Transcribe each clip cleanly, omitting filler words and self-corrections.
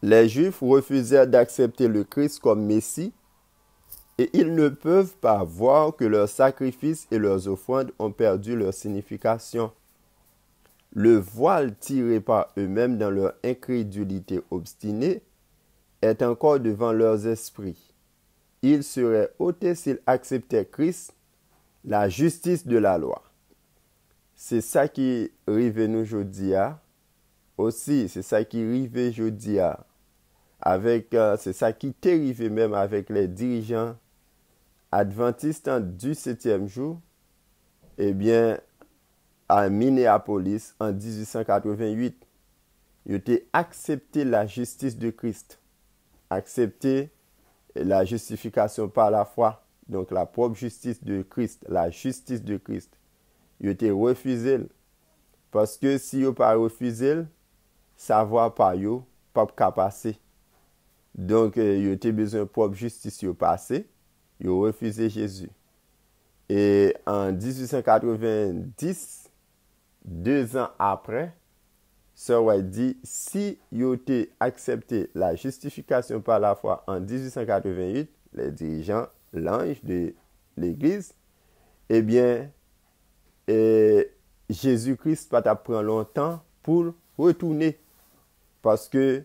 les Juifs refusèrent d'accepter le Christ comme Messie et ils ne peuvent pas voir que leurs sacrifices et leurs offrandes ont perdu leur signification. Le voile tiré par eux-mêmes dans leur incrédulité obstinée est encore devant leurs esprits. Ils seraient ôtés s'ils acceptaient Christ, la justice de la loi. C'est ça qui arrive nous aujourd'hui aussi, c'est ça qui arrive aujourd'hui avec c'est ça qui t'est arrivé même avec les dirigeants adventistes du 7e jour, eh bien à Minneapolis en 1888, ils ont accepté la justice de Christ, accepté la justification par la foi, donc la propre justice de Christ, la justice de Christ. Ils ont refusé parce que si ils n'ont pas refusé, savoir par eux, pas qu'à passer. Donc, ils ont besoin de propre justice au passé, ils ont refusé Jésus. Et en 1890, 2 ans après, Sir White dit, si ils ont accepté la justification par la foi en 1888, les dirigeants, l'ange de l'Église, eh bien, Jésus-Christ va prendre longtemps pour retourner. Parce que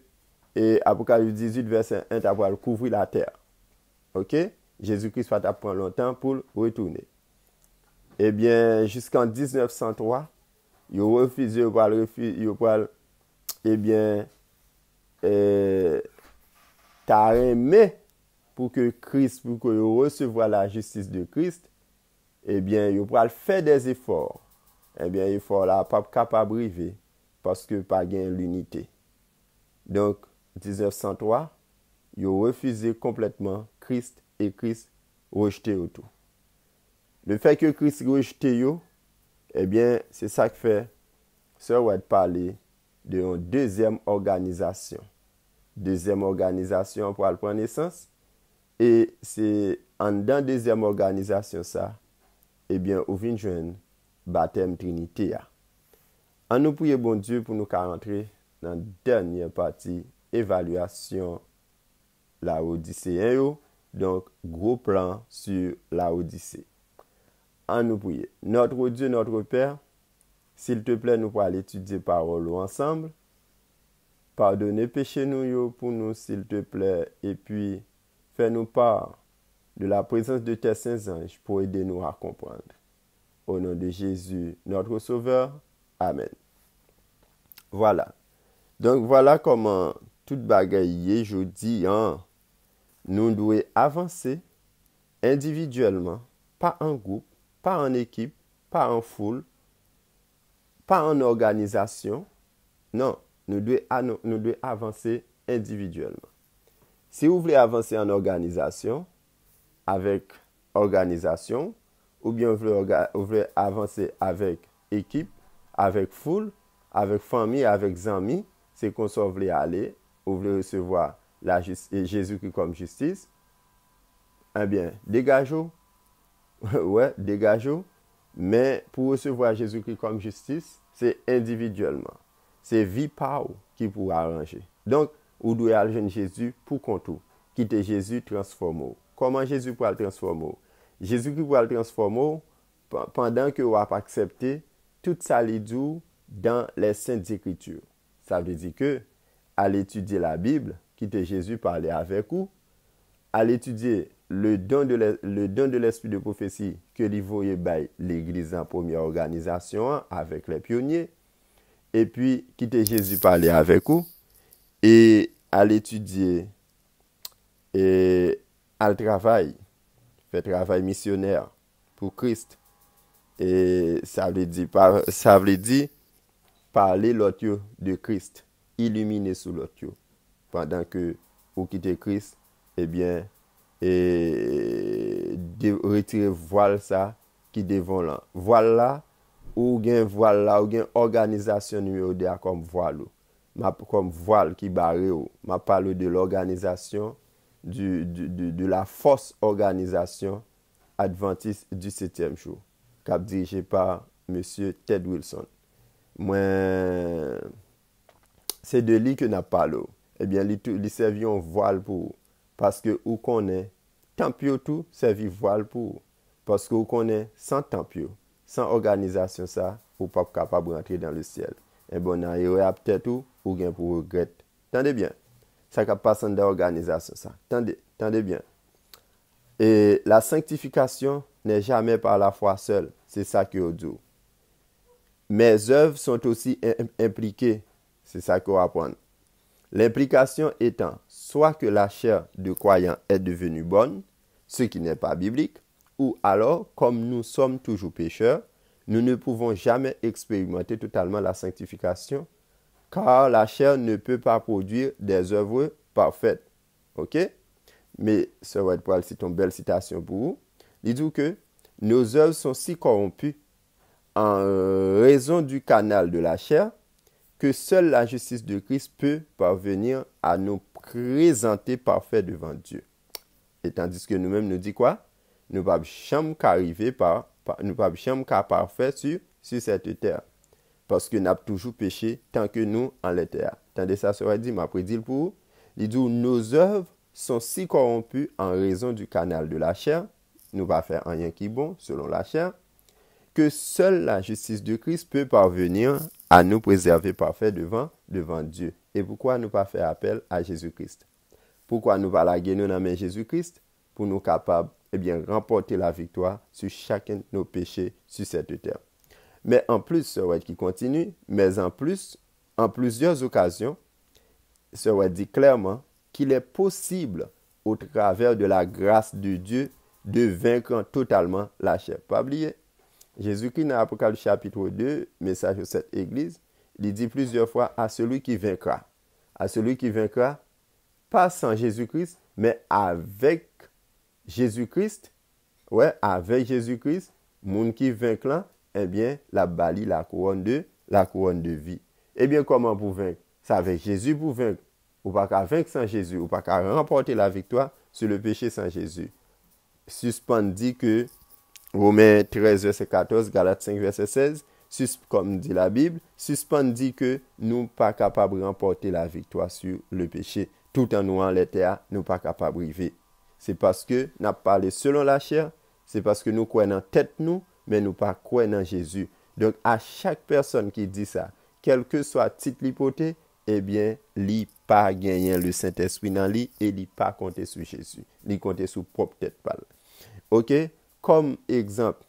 Apocalypse 18, verset 1, va couvrir la terre. Ok? Jésus-Christ va prendre longtemps pour retourner. Eh bien, jusqu'en 1903, ils ont refusé, eh bien, t'as aimé pour que Christ, pour que recevoir la justice de Christ, eh bien, ils vont faire des efforts. Eh bien, l'effort là, pas capable de arriver parce que pas gain l'unité. Donc, 1903, ils ont refusé complètement Christ et Christ rejeté autour. Le fait que Christ rejeté, eh bien, c'est ça qui fait, Sir White parler d'une deuxième organisation. Deuxième organisation pour prendre naissance. Et c'est en dans deuxième organisation ça, eh bien, on vient joindre baptême Trinité. En nous prier bon Dieu pour nous rentrer dans la dernière partie, évaluation la Odyssée. Donc, gros plan sur la Odyssée. En nous prier. Notre Dieu, notre Père, s'il te plaît, nous allons étudier parole ensemble. Pardonnez péché nous pour nous, s'il te plaît, et puis fais-nous part de la présence de tes saints anges pour aider nous à comprendre. Au nom de Jésus, notre Sauveur. Amen. Voilà. Donc, voilà comment toute bagaille jeudi, nous devons avancer individuellement, pas en groupe, pas en équipe, pas en foule, pas en organisation. Non, nous devons avancer individuellement. Si vous voulez avancer en organisation, avec organisation, ou bien vous voulez avancer avec équipe, avec foule, avec famille, avec amis, c'est qu'on s'en voulait aller, vous voulez recevoir Jésus-Christ comme justice, eh bien, dégageons. Ouais, dégageons. Mais pour recevoir Jésus-Christ comme justice, c'est individuellement. C'est vie par qui pourra arranger. Donc, vous devez aller Jésus pour contour. Quitter Jésus, transformer. Comment Jésus pourra le transformer? Jésus qui pourra le transformer pendant que vous avez accepté tout ça les dit dans les Saintes Écritures. Ça veut dire que, à l'étudier la Bible, quitter Jésus parler avec vous, à l'étudier le don de l'esprit de prophétie que l'Ivoire bail l'Église en première organisation avec les pionniers, et puis quitter Jésus parler avec vous, et à l'étudier et à le travail, faire travail missionnaire pour Christ. Et ça veut dire parler l'autre de Christ, illuminer sous l'autre. Pendant que vous quittez Christ, eh bien, et retirer voile ça qui devant là. Voile là, ou bien voile là, ou bien organisation numéro 2 comme voile. Comme voile qui barre. Je parle de l'organisation, de la force organisation adventiste du 7e jour, cap dirigé par M. Ted Wilson. Moi, c'est de lui que nous parlons. eh bien, li servi un voile pour. Parce que ou connaît, tempio tout, servi voile pour. Parce que ou connaît, sans tempio, sans organisation ça, ou pas capable de rentrer dans le ciel. Et bon, nan y peut-être ou bien pour regret. Tendez bien. Ça qui passe dans l'organisation ça. Tendez bien. Et la sanctification n'est jamais par la foi seule. C'est ça que je dis. Mes œuvres sont aussi impliquées. C'est ça qu'on va apprendre. L'implication étant soit que la chair de croyant est devenue bonne, ce qui n'est pas biblique, ou alors, comme nous sommes toujours pécheurs, nous ne pouvons jamais expérimenter totalement la sanctification, car la chair ne peut pas produire des œuvres parfaites. OK? Mais, Sœur White Paul, c'est une belle citation pour vous. Il dit que nos œuvres sont si corrompues en raison du canal de la chair que seule la justice de Christ peut parvenir à nous présenter parfaits devant Dieu. Et tandis que nous-mêmes nous dit quoi? Nous ne pouvons jamais arriver nous pouvons jamais parfaits sur cette terre. Parce que nous avons toujours péché tant que nous en la terre. Tandis ça serait dit, m'a prédit pour vous. Il dit nos œuvres sont si corrompues en raison du canal de la chair, nous ne pas faire rien qui est bon selon la chair, que seule la justice de Christ peut parvenir à nous préserver parfaits devant Dieu. Et pourquoi nous pas faire appel à Jésus-Christ? Pourquoi nous pas laguer nous dans Jésus-Christ? Pour nous capables, remporter la victoire sur chacun de nos péchés sur cette terre. Mais en plus, Sœur White qui continue, mais en plusieurs occasions, Sœur White dit clairement qu'il est possible, au travers de la grâce de Dieu, de vaincre totalement la chair. Pas oublier, Jésus-Christ dans Apocalypse chapitre 2, message de cette église, il dit plusieurs fois à celui qui vaincra. À celui qui vaincra, pas sans Jésus-Christ, mais avec Jésus-Christ. Ouais, avec Jésus-Christ, moun qui vaincra, eh bien, la bali, la couronne de vie. Eh bien, comment pour vaincre? C'est avec Jésus pour vaincre. Ou pas qu'à vaincre sans Jésus, ou pas qu'à remporter la victoire sur le péché sans Jésus. Suspend dit que Romains 13, verset 14, Galates 5, verset 16, comme dit la Bible, suspend dit que nous pas capables de remporter la victoire sur le péché. Tout en nous en l'état, nous pas capables de vivre. C'est parce que nous avons parlé selon la chair, c'est parce que nous croyons en tête nous, mais nous pas croyons en Jésus. Donc à chaque personne qui dit ça, quel que soit titre l'hypothèse, eh bien, li pas gagner le Saint-Esprit dans lui et li pas compter sur Jésus. Li compter sur propre tête parle. OK? Comme exemple,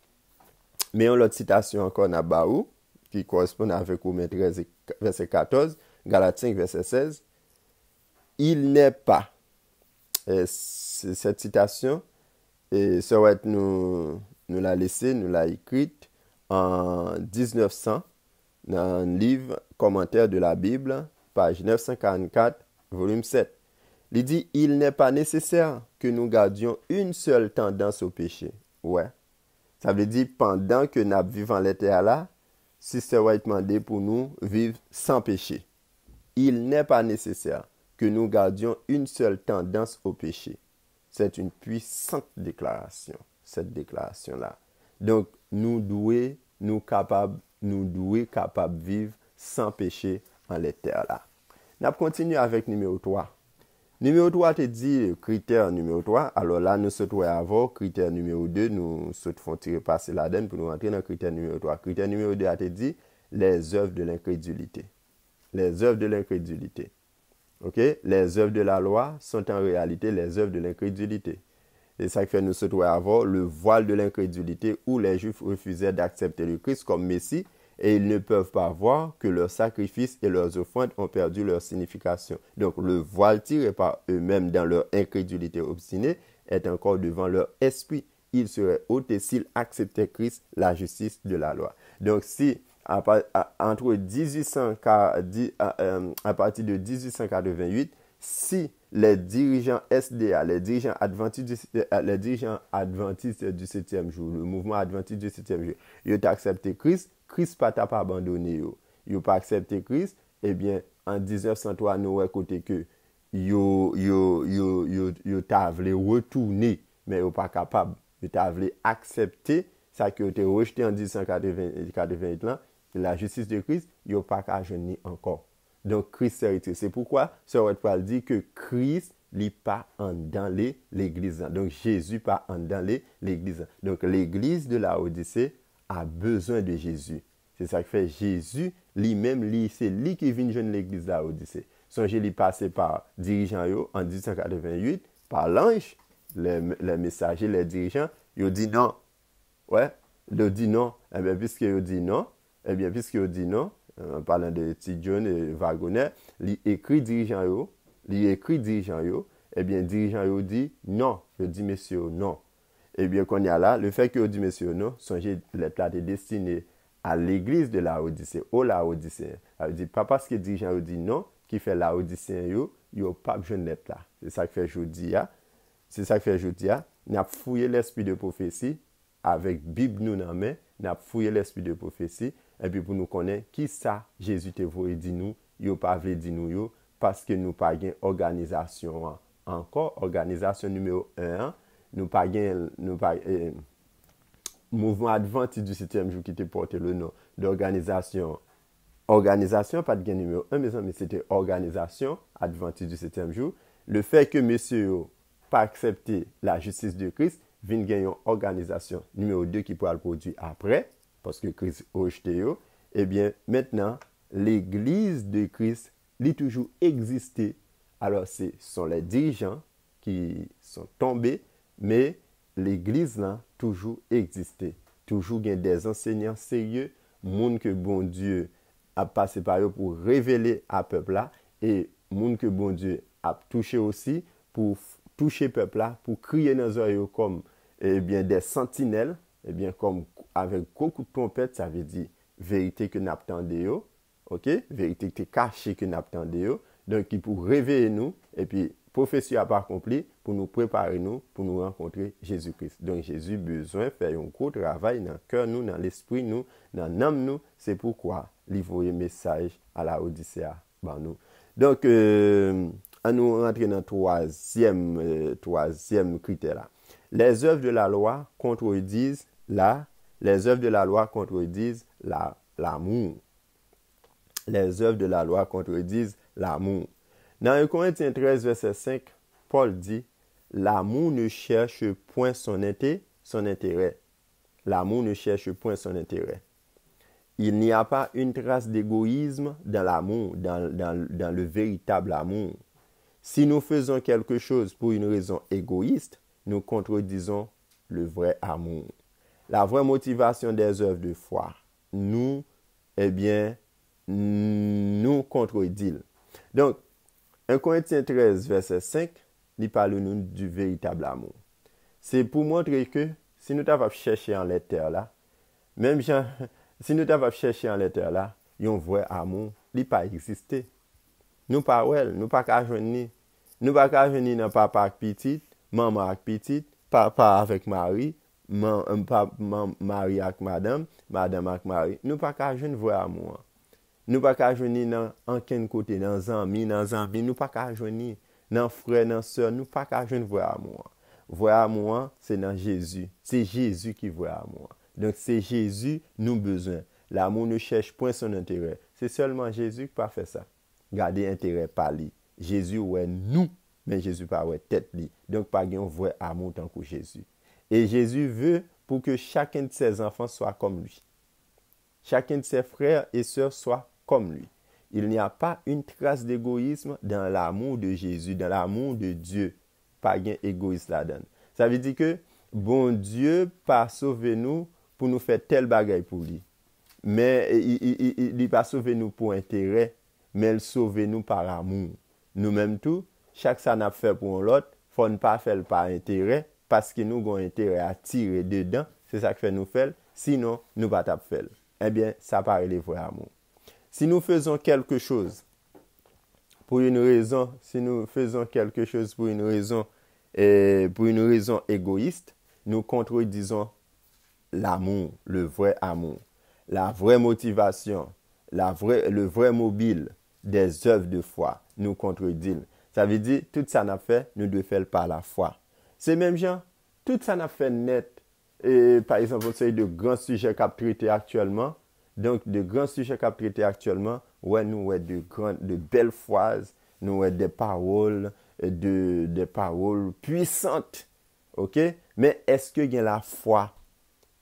mais on l'autre citation encore dans Baou qui correspond avec Romains 13 verset 14, Galates 5 verset 16. Il n'est pas cette citation et ça va être nous l'a laissé, nous l'a écrite en 1900 dans un livre commentaire de la Bible, page 944, volume 7. Il dit, il n'est pas nécessaire que nous gardions une seule tendance au péché. Ouais. Ça veut dire, pendant que nous vivons l'état là, Sister White demandé pour nous vivre sans péché. Il n'est pas nécessaire que nous gardions une seule tendance au péché. C'est une puissante déclaration, cette déclaration-là. Donc, nous devons capables de vivre sans péché en l'état là. Nous continuons avec numéro 3. Numéro 3 te dit critère numéro 3. Alors là, nous sautons avant critère numéro 2. Nous sautons tirer passer la donne pour nous rentrer dans critère numéro 3. Critère numéro 2 a te dit les œuvres de l'incrédulité. Les œuvres de l'incrédulité. OK? Les œuvres de la loi sont en réalité les œuvres de l'incrédulité. C'est ça qui fait nous sautons avant le voile de l'incrédulité où les Juifs refusaient d'accepter le Christ comme Messie. Et ils ne peuvent pas voir que leurs sacrifices et leurs offrandes ont perdu leur signification. Donc le voile tiré par eux-mêmes dans leur incrédulité obstinée est encore devant leur esprit. Ils seraient ôtés s'ils acceptaient Christ, la justice de la loi. Donc si à partir de 1888, si les dirigeants SDA, les dirigeants adventistes du 7e jour, le mouvement adventiste du 7e jour, ils ont accepté Christ, Christ pas t'a pas abandonné. Ils n'ont pas accepté Christ, eh bien, en 1903, nous avons côté que ils t'a voulu retourner, mais ils n'ont pas capable. Ils t'a voulu accepter ça qui a été rejeté en 1988 là, la justice de Christ, ils n'ont pas qu'à jeûner encore. Donc, Christ est retiré. C'est pourquoi, Sœur White dit que Christ n'est pas en dans l'église. Donc, Jésus pas en dans l'église. Donc, l'église de la Odyssée a besoin de Jésus. C'est ça qui fait Jésus, lui-même, c'est lui qui vient joindre l'église de la Odyssée. Songez, il est passé par dirigeants en 1888, par l'ange, les messagers, les dirigeants, ils ont dit non. Ouais, ils ont dit non. Eh bien, puisqu'ils ont dit non, en parlant de T. John et Wagoner, il écrit dirigeants, eh bien, dirigeants dit non. Je dis messieurs, non. Eh bien, qu'on y a là, le fait qu'il dit messieurs, non, songez, l'être là est destiné à l'église de la Odyssée, au Laodicéen. Ça veut dire, pas parce que dirigeant dit non, qui fait Laodicéen, yo pas besoin d'être là. C'est ça que fait jeudi. Nous avons fouillé l'esprit de prophétie avec Bible nous dans main, nous avons fouillé l'esprit de prophétie et puis pour nous connaître qui ça Jésus te voulu dit nous, yo pas veut dire nous yo parce que nous pas gain organisation encore organisation numéro 1, nous pas gain mouvement adventiste du 7e jour qui te porté le nom d'organisation. Organisation, pas de gain numéro 1, mais c'était organisation adventiste du 7e jour. Le fait que monsieur pas accepté la justice de Christ, vient gagner une organisation numéro 2 qui pourra le produire après, parce que Christ a rejeté. Eh bien, maintenant, l'église de Christ, il toujours existé. Alors, ce sont les dirigeants qui sont tombés, mais l'église là toujours existé. Toujours il y a des enseignants sérieux, monde que bon Dieu a passé par eux pour révéler à peuple là et monde que bon Dieu a touché aussi pour toucher peuple là, pour crier dans les oreilles comme bien des sentinelles, bien comme avec beaucoup de trompettes, ça veut dire vérité que nous attendons, OK? Vérité qui est cachée que nous attendons. Donc qui pour réveiller nous et puis prophétie a pas accompli pour nous préparer nous pour nous rencontrer Jésus-Christ. Donc Jésus besoin faire un gros travail dans le cœur nous, dans l'esprit nous, dans l'âme nous, c'est pourquoi il voyait message à la Odyssée ben nous. Donc à nous rentrer dans le troisième critère là. Les œuvres de la loi contredisent l'amour. Les œuvres de la loi contredisent l'amour. Dans 1 Corinthiens 13, verset 5, Paul dit, l'amour ne cherche point son intérêt. L'amour ne cherche point son intérêt. Il n'y a pas une trace d'égoïsme dans l'amour, dans le véritable amour. Si nous faisons quelque chose pour une raison égoïste, nous contredisons le vrai amour. La vraie motivation des œuvres de foi, nous contredit. Donc, 1 Corinthiens 13, verset 5, il parle nous du véritable amour. C'est pour montrer que si nous avons cherché en lettre là, même si nous avons cherché en lettre là, un vrai amour, il pas existé. Nous pas qu'à joindre. Nous pas qu'à joindre dans papa avec petite, maman avec petite, papa avec Marie, Marie avec madame, madame avec Marie. Nous pas qu'à joindre vrai amour. Nous pas qu'à joindre dans aucun côté, dans amis, nous pas qu'à joindre dans frère, dans sœur, nous pas qu'à joindre vrai amour. Vrai amour, c'est dans Jésus. C'est Jésus qui vrai amour. Donc c'est Jésus nous besoin. L'amour ne cherche point son intérêt. C'est seulement Jésus qui peut faire ça. Garder intérêt par lui. Jésus ouais nous, mais Jésus pas ouais tête lui. Donc pas un vrai amour tant que Jésus. Et Jésus veut pour que chacun de ses enfants soit comme lui. Chacun de ses frères et sœurs soit comme lui. Il n'y a pas une trace d'égoïsme dans l'amour de Jésus, dans l'amour de Dieu. Pas un égoïsme là-dedans. Ça veut dire que bon Dieu pas sauver nous pour nous faire tel bagaille pour lui. Mais il n'est pas sauvé nous pour intérêt, mais il sauve nous par amour. Nous-mêmes tout, chaque ça n'a fait pour l'autre, il faut ne pas faire par intérêt, parce que nous avons intérêt à tirer dedans, c'est ça que fait nous faire, sinon nous ne pas faire. Eh bien, ça paraît le vrai amour. Si nous faisons quelque chose pour une raison, pour une raison égoïste, nous contredisons l'amour, le vrai amour. La vraie motivation, le vrai mobile des œuvres de foi nous contredit. Ça veut dire, tout ça n'a fait, nous devons faire par la foi. C'est même genre, tout ça n'a fait net. Et, par exemple, on sait de grands sujets qu'a traité actuellement. Donc, de grands sujets qu'a traité actuellement, ouais, nous ouais de belles phrases, nous ouais des paroles, des paroles puissantes. OK? Mais est-ce que y a la foi?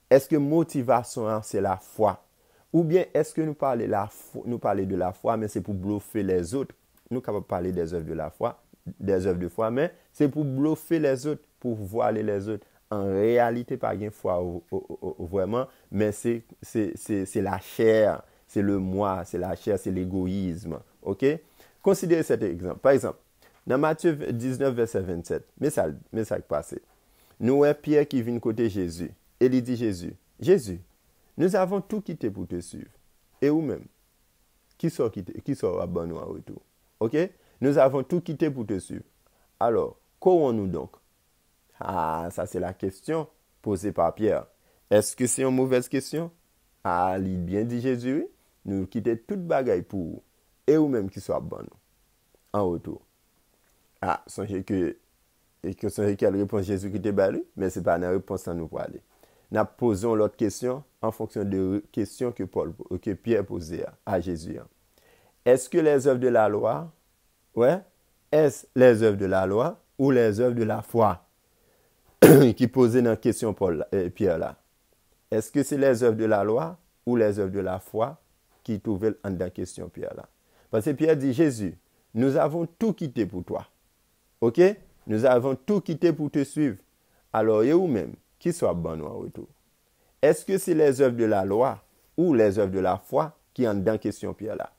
Est-ce que motivation c'est la foi? Ou bien est-ce que nous parlons de la foi, mais c'est pour bluffer les autres? Nous sommes capables de parler des œuvres de la foi, des œuvres de foi, mais c'est pour bluffer les autres, pour voiler les autres. En réalité, pas une foi vraiment, mais c'est la chair, c'est le moi, c'est la chair, c'est l'égoïsme. OK? Considérez cet exemple. Par exemple, dans Matthieu 19, verset 27, mais ça passé. Nous avons Pierre qui vient côté Jésus. Et il dit Jésus, nous avons tout quitté pour te suivre. Et vous-même, qui sera abandonné en retour? OK? Nous avons tout quitté pour te suivre. Alors, qu'aurons-nous donc? Ah, ça c'est la question posée par Pierre. Est-ce que c'est une mauvaise question? Ah, il bien dit Jésus, oui. Nous quittons toute bagaille pour vous. Et vous-même qui sera abandonné en retour. Ah, songez quelle réponse Jésus qui était balu, mais ce n'est pas une réponse à nous parler. Nous posons l'autre question en fonction de questions que Pierre posait à Jésus. Est-ce que les œuvres de la loi, est-ce les œuvres de la loi ou les œuvres de la foi qui posait dans la question Pierre là? Est-ce que c'est les œuvres de la loi ou les œuvres de la foi qui trouvaient dans la question Pierre là? Parce que Pierre dit, Jésus, nous avons tout quitté pour toi. OK? Nous avons tout quitté pour te suivre. Alors, et vous-même, qui soit bon en retour? Est-ce que c'est les œuvres de la loi ou les œuvres de la foi qui entrent dans la question Pierre là?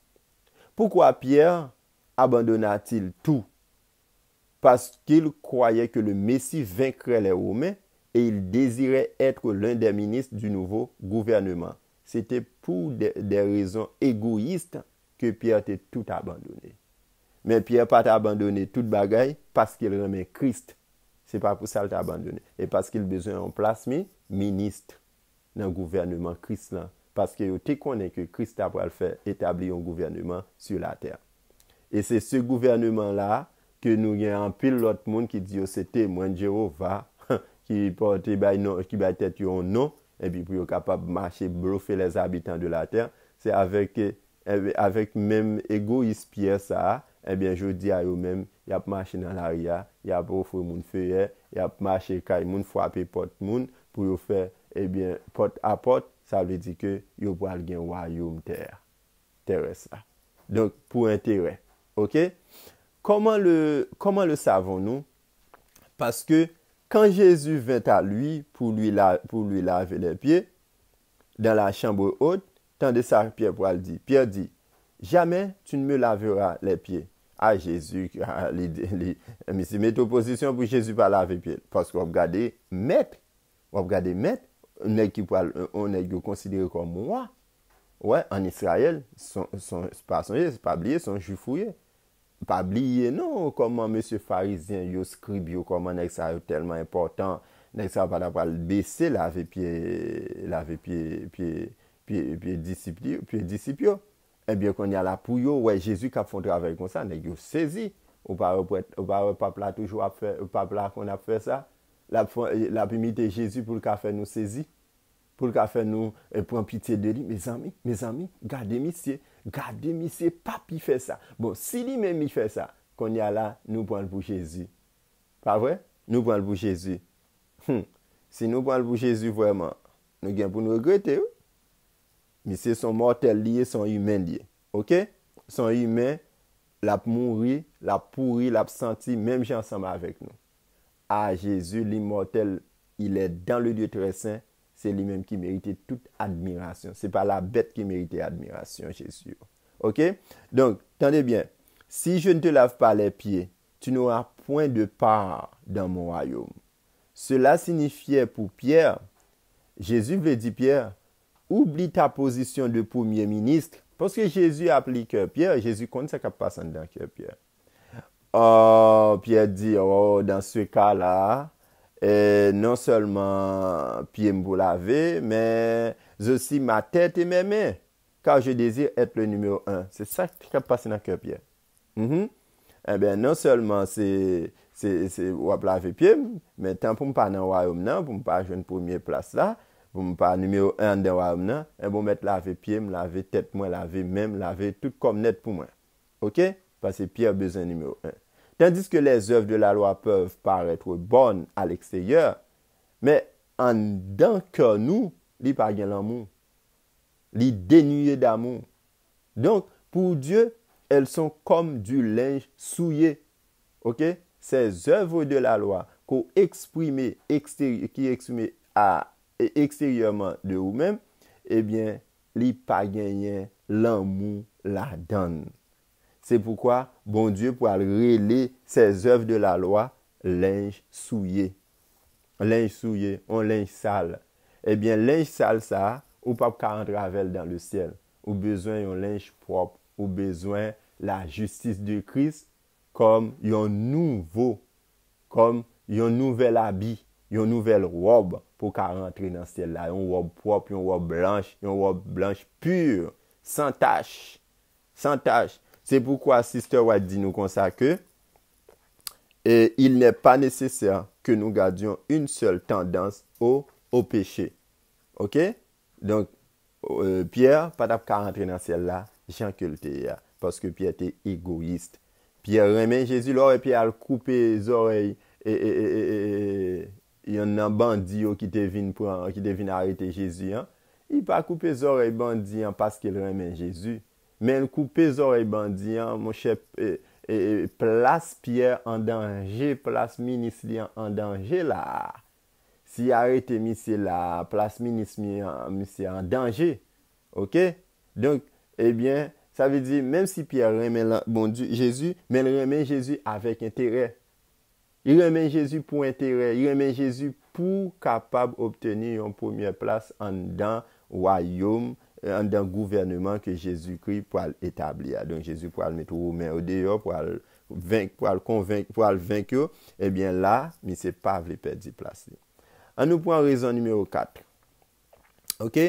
Pourquoi Pierre abandonna-t-il tout? Parce qu'il croyait que le Messie vaincrait les Romains et il désirait être l'un des ministres du nouveau gouvernement. C'était pour des raisons égoïstes que Pierre était tout abandonné. Mais Pierre n'a pas abandonné toute bagaille parce qu'il remet Christ. Ce n'est pas pour ça qu'il a abandonné. Et parce qu'il a besoin d'un place ministre dans le gouvernement Christ là. Parce qu'il connaît que Christ a fait établir un gouvernement sur la terre. Et c'est ce gouvernement-là que nous avons un pile l'autre monde qui dit c'était moi de Jéhovah qui porte qui va tête un nom et puis pour être capable de marcher bluffer les habitants de la terre. C'est avec même égoïsme Pierre ça. Eh bien, je dis à eux-mêmes, il y a marché dans l'arrière, il y a offert mon feuillet, il y a marché quand moun frapper porte moun pour faire eh bien porte à porte, ça veut dire que yo pour gagner royaume terrestre. Donc pour intérêt. OK? Comment le savons-nous? Parce que quand Jésus vint à lui pour lui laver les pieds dans la chambre haute, tandis ça Pierre dit jamais tu ne me laveras les pieds. À Jésus, mais c'est mettre opposition pour Jésus pas laver les pieds. Parce qu'on regarde maître, on est qui considéré comme moi. Ouais, en Israël, c'est pas oublié, sont juifouillés. Pas oublier, non, comment monsieur pharisien, yo scribe, comment ça est tellement important. Ça va pas baisser, laver pieds, disciples. Eh bien, quand il y a la pouille, ouais, Jésus qui a fait un travail comme ça, il a saisi. Ou pas le peuple là toujours a fait, le peuple là qu'on a fait ça. La imité Jésus pour le faire nous saisir. Pour le faire nous prendre pitié de lui. Mes amis, gardez monsieur, papi fait ça. Bon, si lui-même il fait ça, quand il y a là, nous prenons pour Jésus. Pas vrai? Nous prenons pour Jésus. Si nous prenons pour Jésus vraiment, nous gagnons pour nous regretter. Mais c'est son mortel lié, son humain lié. OK? Son humain, l'a mouru, l'a pourri, l'a senti, même j'ai ensemble avec nous. Ah, Jésus, l'immortel, il est dans le Dieu très saint. C'est lui-même qui méritait toute admiration. Ce n'est pas la bête qui méritait admiration, Jésus. OK? Donc, tenez bien. Si je ne te lave pas les pieds, tu n'auras point de part dans mon royaume. Cela signifiait pour Pierre, Jésus veut dire Pierre, oublie ta position de premier ministre. Parce que Jésus applique Pierre. Jésus compte ce qui passe dans Pierre. Oh, Pierre dit, oh, dans ce cas-là, non seulement pieds me laver, mais aussi ma tête et mes mains. Car je désire être le numéro 1. C'est ça qui passe dans Pierre. Eh bien, non seulement c'est laver pieds, mais tant pour me pas dans le royaume, pour me pas jouer une première place là, pour me pas numéro 1 dans wam et bon mettre laver pied, me laver tête moi, laver même, laver tout comme net pour moi. OK? Parce que Pierre besoin numéro 1. Tandis que les œuvres de la loi peuvent paraître bonnes à l'extérieur, mais en dedans que nous, li pas gen l'amour. Li dénué d'amour. Donc, pour Dieu, elles sont comme du linge souillé. OK? Ces œuvres de la loi qui expriment extérieurement de vous-même, eh bien, li pas gagné l'amour la donne. C'est pourquoi, bon Dieu, pour relayer ces œuvres de la loi, linge souillé. Linge souillé, un linge sale. Eh bien, linge sale, ça, ou pas qu'à rentrer avec dans le ciel. Ou besoin d'un linge propre, ou besoin la justice de Christ comme un nouveau, comme un nouvel habit, une nouvelle robe pour qu'à rentrer dans le ciel là. Une robe propre, une robe blanche pure, sans tache. Sans tache. C'est pourquoi Sister White dit nous comme ça que il n'est pas nécessaire que nous gardions une seule tendance au péché. OK? Donc, Pierre, pas qu'à rentrer dans celle-là, Jean que le parce que Pierre était égoïste. Pierre remet Jésus là et Pierre a coupé les oreilles et il y en a un bandit qui devine arrêter Jésus. Hein? Il pas coupé les oreilles bandit parce qu'il remet Jésus. Mais il coupe les oreilles bandit, mon cher, place Pierre en danger, place ministre en danger là. Si arrêté monsieur là, place ministre monsieur en danger. OK? Donc, eh bien, ça veut dire, même si Pierre remet bon Dieu, Jésus, mais il remet Jésus avec intérêt. Il remet Jésus pour intérêt. Il remet Jésus pour capable d'obtenir une première place en dans royaume, dans le gouvernement que Jésus-Christ pour établir. Donc, Jésus pour le mettre aux mains au dehors, pour le convaincre, pour le vaincre. Eh bien, là, mais c'est pas le perdre place. On nous prend raison numéro 4. OK?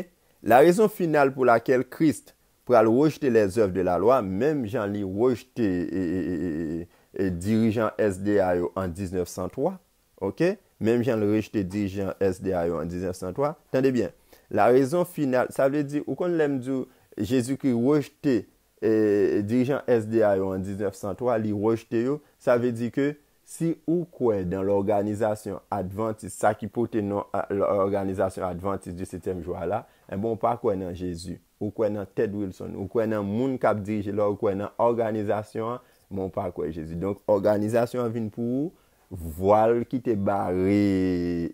La raison finale pour laquelle Christ pour rejeter les œuvres de la loi, même Jean-Ly rejeté dirigeant SDA en 1903. OK? Même Jean-Ly rejeté dirigeant SDA en 1903. Attendez bien. La raison finale, ça veut dire, ou qu'on l'aime dire, Jésus-Christ rejeté dirigeant SDA en 1903, il rejeté, ça veut dire que si ou quoi dans l'organisation adventiste, ça qui porte non l'organisation adventiste du 7e jour là, un bon pas quoi dans Jésus, ou quoi dans Ted Wilson, ou quoi dans moun k'ap dirige là, ou quoi dans organisation, bon pas quoi Jésus. Donc organisation vient pour voile qui te barré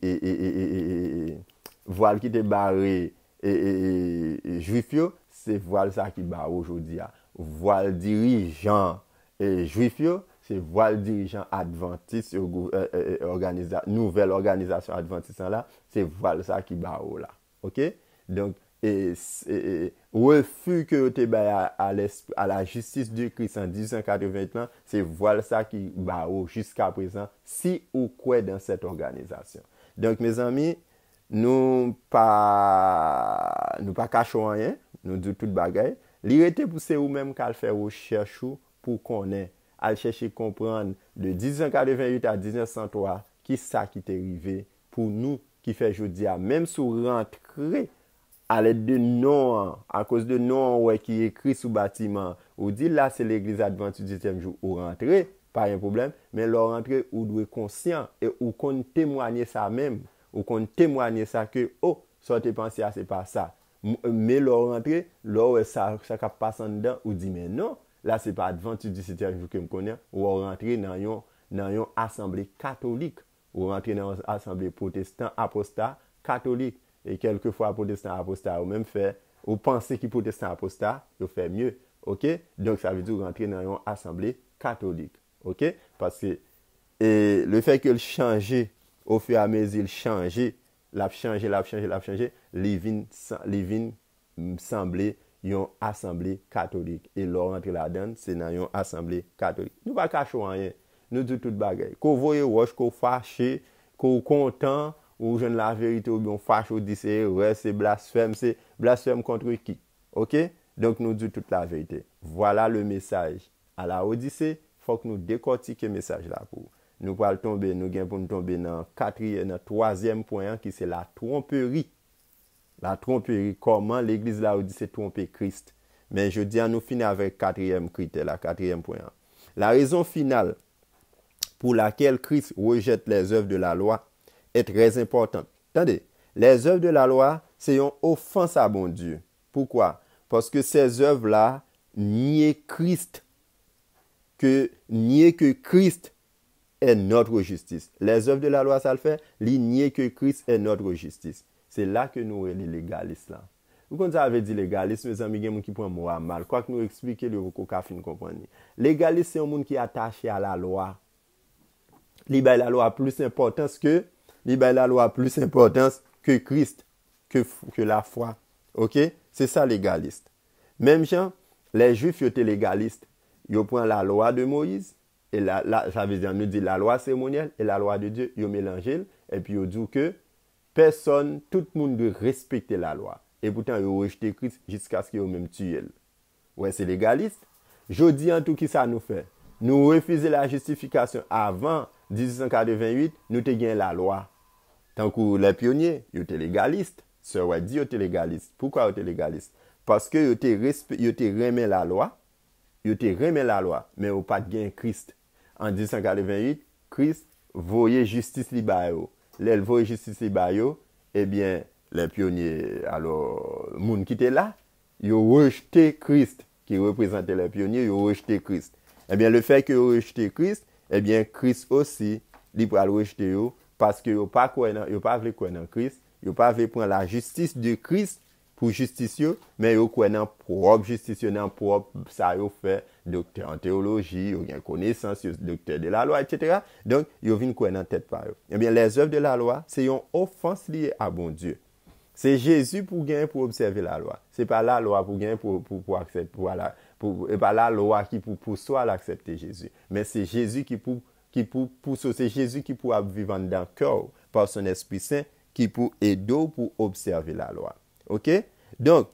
voile qui te barré juif yo, c'est voile ça qui barre aujourd'hui. Voile dirigeant juif yo, c'est voile dirigeant adventiste, nouvelle organisation adventiste là, c'est voile ça qui barre là. OK? Donc, refus que tu à la justice de Christ en 1880, c'est voile ça qui barre jusqu'à présent, si ou quoi dans cette organisation. Donc, mes amis, nous pas cachons rien, nous disons toute bagaille. L'irrité pour c'est ou même qu'à faire recherche pour connaître, à chercher comprendre de 1888 à 1903 qui ça qui t'est arrivé pour nous qui fait aujourd'hui même sous rentrer à l'aide de noms, à cause de noms ouais, qui est écrit sous bâtiment, ou dit là c'est l'église adventiste du 10e jour ou rentrer, pas un problème, mais leur rentrer ou doit conscient et ou qu'on témoigner ça même, ou qu'on témoigner ça que oh, ça te pensé à c'est pas ça. Mais leur rentrer, là ça passe en dedans ou dit mais non, là c'est pas adventiste du 7e jour que me connais, ou rentrer dans une assemblée catholique, ou rentrer dans une assemblée protestant apostat catholique. Et quelquefois, protestant apostat, ou même fait, ou pensez qu'il protestant apostat, il fait mieux. OK? Donc, ça veut dire rentrer dans une assemblée catholique. OK? Parce que le fait qu'il change, au fur et à mesure, il change, l'a changé, il vient sembler une assemblée catholique. Et leur rentrer là-dedans, c'est dans une assemblée catholique. Nous ne pas cacher rien. Nous disons tout bagaille. Qu'on voyez roche, qu'on fâché, qu'on content, ou jeune la vérité ou bien fâche ou dit c'est blasphème contre qui? OK? Donc nous disons toute la vérité. Voilà le message à la Odyssée. Faut que nous décortiquions le message là pour. Nous pour tomber, nous gain pour nous tomber dans troisième point qui c'est la tromperie. La tromperie, comment l'église là dit c'est tromper Christ. Mais je dis à nous finir avec quatrième critère, la quatrième point. La raison finale pour laquelle Christ rejette les œuvres de la loi est très importante. Attendez, les œuvres de la loi, c'est une offense à bon Dieu. Pourquoi? Parce que ces œuvres-là nient Christ, nier que Christ est notre justice. Les œuvres de la loi, ça le fait, nier que Christ est notre justice. C'est là que nous, les légalistes, là. Vous avez dit légaliste, mes amis, il y a des gens qui prennent moi mal. Quoi que nous expliquons, le café comprendre. Légaliste, c'est un monde qui est attaché à la loi. La loi a plus d'importance que Christ, que la foi. OK? C'est ça légaliste. Même gens, les juifs étaient légalistes. Ils prennent la loi de Moïse, et ça veut dire, nous dit la loi cérémonielle et la loi de Dieu, ils mélangent, et puis ils disent que personne, tout le monde doit respecter la loi. Et pourtant, ils ont rejeté Christ jusqu'à ce qu'ils aient même tué. Ouais, c'est légaliste. Je dis en tout qui ça nous fait. Nous refusons la justification avant 1888, nous avons gagné la loi. Tant que les pionniers, ils étaient légalistes. Sœur ouais, dit ils étaient légalistes. Pourquoi ils étaient légalistes? Parce que ils étaient remis la loi. Ils étaient remis la loi, mais ils n'ont pas gagné Christ. En 1888, Christ voyait justice libérale. Les voyait justice libérale, eh bien, les pionniers, alors, les gens qui étaient là, ils ont rejeté Christ, qui représentait les pionniers, ils ont rejeté Christ. Eh bien, le fait qu'ils ont rejeté Christ, eh bien, Christ aussi, il peut le rejeter parce qu'ils n'ont pas voulu croire dans Christ, ils n'ont pas voulu prendre la justice de Christ pour justicieux, mais ils ont croire dans propre justice, dans propre, ça ils ont fait, docteur en théologie, ils ont une connaissance, docteur de la loi, etc. Donc, ils ont vu croire dans tête par eux. Eh bien, les œuvres de la loi, c'est une offense liée à bon Dieu. C'est Jésus pour gagner pour observer la loi. Ce n'est pas la loi pour gagner pour accepter, et pas la loi qui pour soi l'accepter Jésus. Mais c'est Jésus c'est Jésus qui pour vivre dans le cœur par son Esprit Saint qui pour aider pour observer la loi. OK? Donc,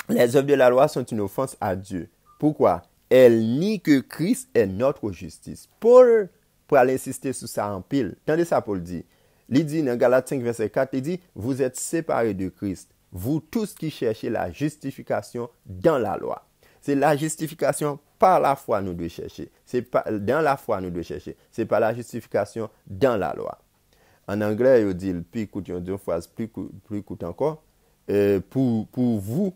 les œuvres de la loi sont une offense à Dieu. Pourquoi? Elles nient que Christ est notre justice. Paul, pour aller insister sur ça en pile, tendez ça Paul dit. Il dit dans Galates 5, verset 4, il dit, vous êtes séparés de Christ, vous tous qui cherchez la justification dans la loi. C'est la justification par la foi nous devons chercher. C'est pas dans la foi nous devons chercher. C'est pas la justification dans la loi. En anglais, il dit, plus coûte une phrase plus coûte encore. Pour vous,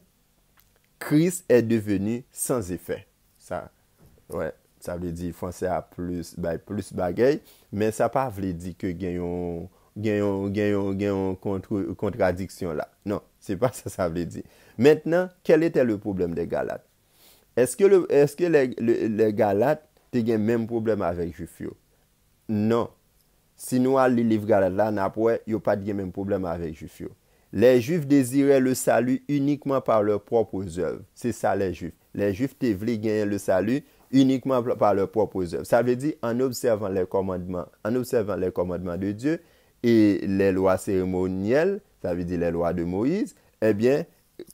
Christ est devenu sans effet. Ça, ouais, ça veut dire français à plus bagaille, mais ça pas veut dire que gagnons contradiction là. Non, c'est pas ça ça veut dire. Maintenant, quel était le problème des Galates? Est-ce que les Galates ont le même problème avec les Juifs? Non. Si nous allons lire le livre Galates là, il n'y a pas de même problème avec les Juifs. Les Juifs désiraient le salut uniquement par leurs propres œuvres. C'est ça les Juifs. Les Juifs voulaient gagner le salut uniquement par leurs propres œuvres. Ça veut dire en observant les commandements de Dieu et les lois cérémonielles, ça veut dire les lois de Moïse, eh bien,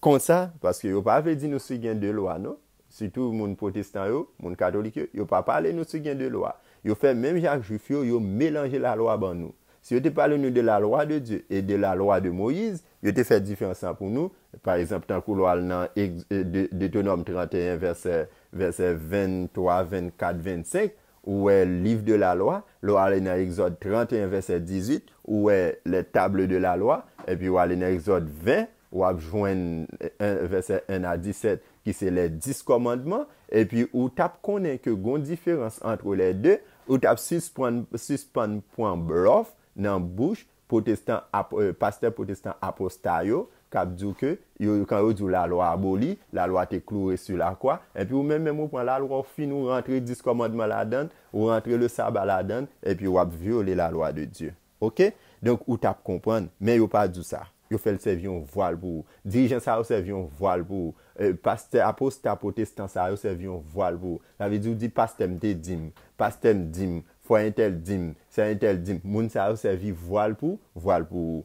comme ça, parce que vous pas dit nous suivons deux lois, non? Surtout les protestants, les catholiques, ils n'ont pas parlé nous suivons deux lois. Ils ont fait même Jacques Juif, ils ont mélangé la loi avec nous. Si vous parlez de la loi de Dieu et de la loi de Moïse, vous avez fait différence pour nous. Par exemple, dans le loi de Deutéronome 31, verset 23, 24, 25, où est le livre de la loi, là, dans Exode 31, verset 18, où est les tables de la loi, et puis où est dans Exode 20, où on joint verset 1 à 17, qui c'est les 10 commandements, et puis où tu connais que il y a une différence entre les deux, où tu as suspend point bluff dans bouche pasteur protestant apostayo qui dit que quand dit la loi abolie, la loi est clouée sur la croix, et puis ou même vous prend la loi fin ou rentrer 10 commandements là-dedans, ou rentrer le sabbat là-dedans, et puis ou violer la loi de Dieu. OK? Donc ou tu comprendre, mais vous pas dit ça. Vous fait le servir un voile pour dirigeant ça servir un voile pour pasteur apostat protestant ça servir un voile pour. Ça veut dire dit pasteur me dim, pasteur me dim, foi un tel dim, c'est un tel dim. Moun ça servir voile pour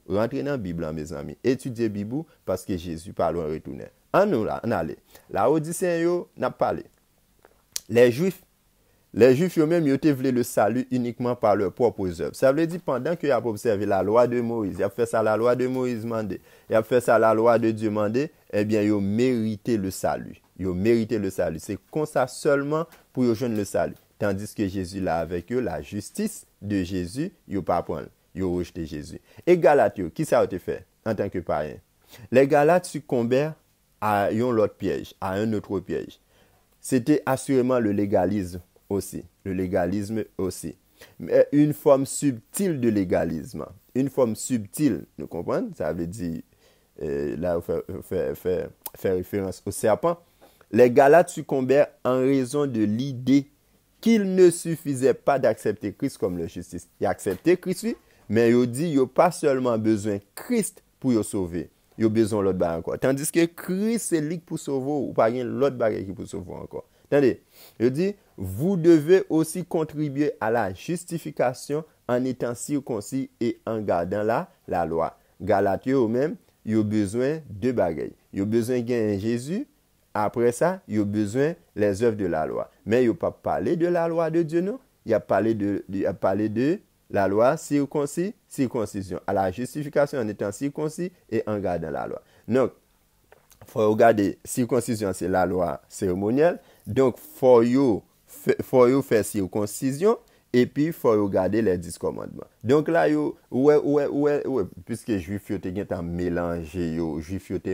rentrer dans la Bible mes amis. Étudier Bible parce que Jésus parle en retourner. En nous là, on allait. La Odyssée yo n'a parlé. Les Juifs Les Juifs eux-mêmes, ils ont voulu le salut uniquement par leurs propres œuvres. Ça veut dire pendant qu'ils ont observé la loi de Moïse, ils ont fait ça la loi de Moïse mandé, ils ont fait ça la loi de Dieu mandé, eh bien, ils ont mérité le salut. Ils ont mérité le salut. C'est comme ça seulement pour ils joindre le salut. Tandis que Jésus là avec eux, la justice de Jésus, ils n'ont pas prendre. Ils ont rejeté Jésus. Et Galates, qui ça a été fait en tant que païen? Les Galates succombèrent à un autre piège, à un autre piège. C'était assurément le légalisme aussi. Le légalisme aussi. Mais une forme subtile de légalisme. Une forme subtile, vous comprenez? Ça veut dire, là, on fait référence au serpent. Les Galates succombèrent en raison de l'idée qu'il ne suffisait pas d'accepter Christ comme le justice. Ils acceptaient Christ, oui, mais ils ont dit qu'ils n'ont pas seulement besoin de Christ pour les sauver. Ils ont besoin de l'autre bagage encore. Tandis que Christ, c'est lui pour sauver, ou pas l'autre bagage qui pour sauver encore. Attendez, il dit, vous devez aussi contribuer à la justification en étant circoncis et en gardant la loi. Galates eux-mêmes, ils ont besoin de bagages. Ils ont besoin de gagner Jésus. Après ça, ils ont besoin des œuvres de la loi. Mais ils n'ont pas parlé de la loi de Dieu, non? Il a parlé de la loi circoncision. À la justification en étant circoncis et en gardant la loi. Donc, il faut regarder, circoncision, c'est la loi cérémonielle. Donc, il faut faire circoncision et puis il faut regarder les 10 commandements. Donc là, puisque Juif ont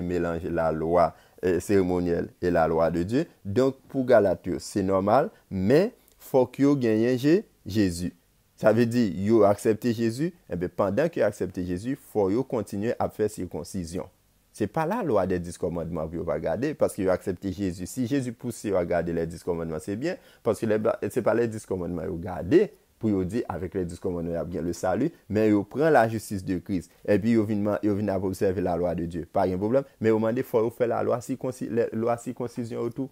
mélangé la loi cérémonielle et la loi de Dieu. Donc, pour Galates, c'est normal, mais il faut qu'ils gagnent Jésus. Ça veut dire, ils ont accepté Jésus, et bien pendant qu'ils ont accepté Jésus, il faut continuer à faire circoncision. Ce n'est pas la loi des 10 commandements que vous va garder, parce qu'ils ont accepté Jésus. Si Jésus pousse à garder les 10 commandements, c'est bien, parce que ce n'est pas les 10 commandements qu'ils ont gardés, pour vous dire, avec les 10 commandements, il y a bien le salut, mais ils prennent la justice de Christ, et puis ils viennent observer la loi de Dieu. Pas de problème, mais au moment il faut faire la loi circoncision autour.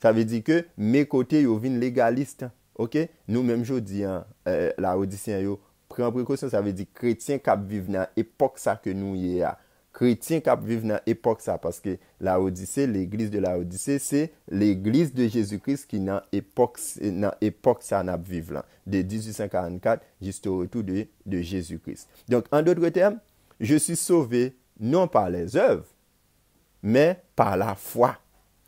Ça veut dire que mes côtés, ils viennent légalistes. Ok? Nous-mêmes, je dis, la Odyssée, prend précaution, ça veut dire chrétiens qui vivent dans l'époque que nous y a. Chrétiens qui vivent dans l'époque parce que la Odyssée, l'église de la Odyssée, c'est l'église de Jésus-Christ qui dans l'époque ça n'a vivre là, de 1844 jusqu'au retour de Jésus-Christ. Donc, en d'autres termes, je suis sauvé non par les œuvres, mais par la foi.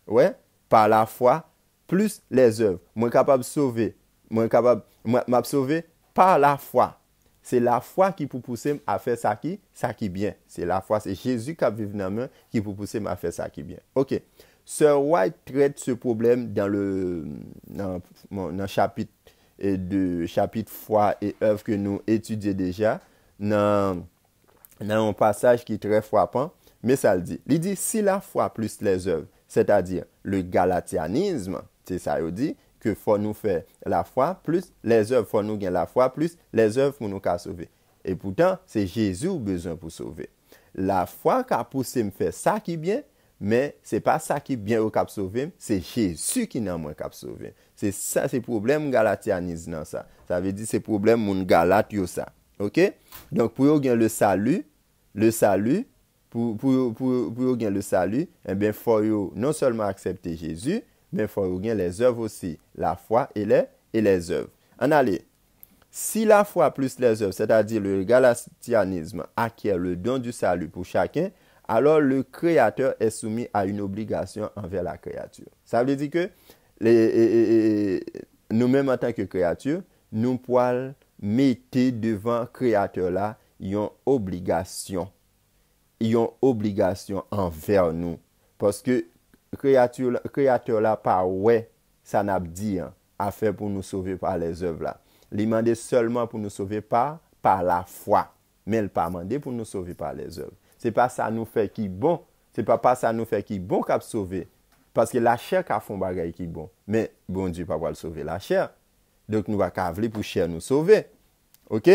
Ouais? Par la foi plus les œuvres. Moi capable de sauver. Moi sauver par la foi. C'est la foi qui peut pousser à faire ça qui bien. C'est la foi, c'est Jésus qui a vécu dans la main qui peut pousser à faire ça qui bien. OK. Sir White traite ce problème dans le chapitre foi et œuvre que nous étudions déjà dans un passage qui est très frappant, mais ça le dit. Il dit si la foi plus les œuvres, c'est-à-dire le galatianisme, c'est ça il dit que faut nous faire la foi plus les œuvres, faut nous gagner la foi plus les œuvres pour nous qu'à sauver. Et pourtant, c'est Jésus qui a besoin pour sauver. La foi qui a poussé me faire ça qui est bien, mais c'est pas ça qui est bien au cap sauver, c'est Jésus qui n'a moins cap sauver. C'est ça, c'est problème galatianisme dans ça. Ça veut dire c'est problème mon galate yo ça. OK? Donc pour gagner le salut, pour gagner le salut, eh bien faut non seulement accepter Jésus, mais il faut gagner les œuvres aussi, la foi et les œuvres. En allez, si la foi plus les œuvres, c'est-à-dire le galatianisme, acquiert le don du salut pour chacun, alors le Créateur est soumis à une obligation envers la créature. Ça veut dire que nous-mêmes en tant que créature, nous pouvons mettre devant le Créateur là, ils ont obligation. Ils ont obligation envers nous. Parce que créateur là pas ouais ça n'a dit à faire pour nous sauver par les œuvres là. Il demande seulement pour nous sauver par la foi, mais il pas demandé pour nous sauver par les œuvres. C'est pas ça nous fait qui bon, c'est pas ça nous fait qui bon qu'a sauver parce que la chair qu'a font bagaille qui bon, mais bon Dieu pas le sauver la chair. Donc nous va cavler pour chair nous sauver. OK?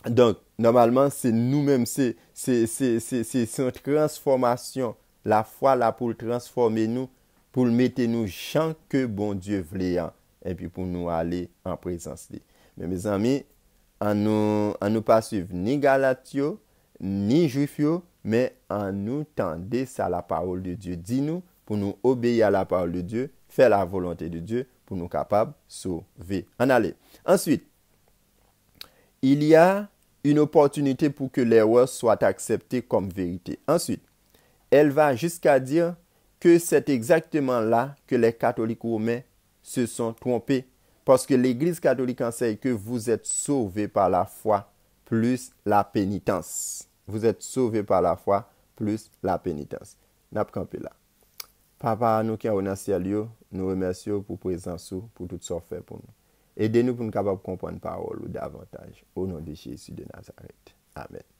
Donc normalement c'est nous-mêmes c'est une transformation. La foi là pour transformer nous, pour mettre nous gens que bon Dieu voulait, et puis pour nous aller en présence de. Mais mes amis, en nous pas suivre ni Galatio, ni Juifio, mais en nous tendre ça la parole de Dieu. Dis-nous pour nous obéir à la parole de Dieu, faire la volonté de Dieu, pour nous capables de sauver. En aller. Ensuite, il y a une opportunité pour que l'erreur soit acceptée comme vérité. Ensuite, elle va jusqu'à dire que c'est exactement là que les catholiques romains se sont trompés. Parce que l'Église catholique enseigne que vous êtes sauvés par la foi plus la pénitence. Vous êtes sauvés par la foi plus la pénitence. N'a pas campé là. Papa, nous qui sommes dans le ciel, nous remercions pour présence, pour tout ce que fait pour nous. Aidez-nous pour nous capables de comprendre la parole davantage. Au nom de Jésus de Nazareth. Amen.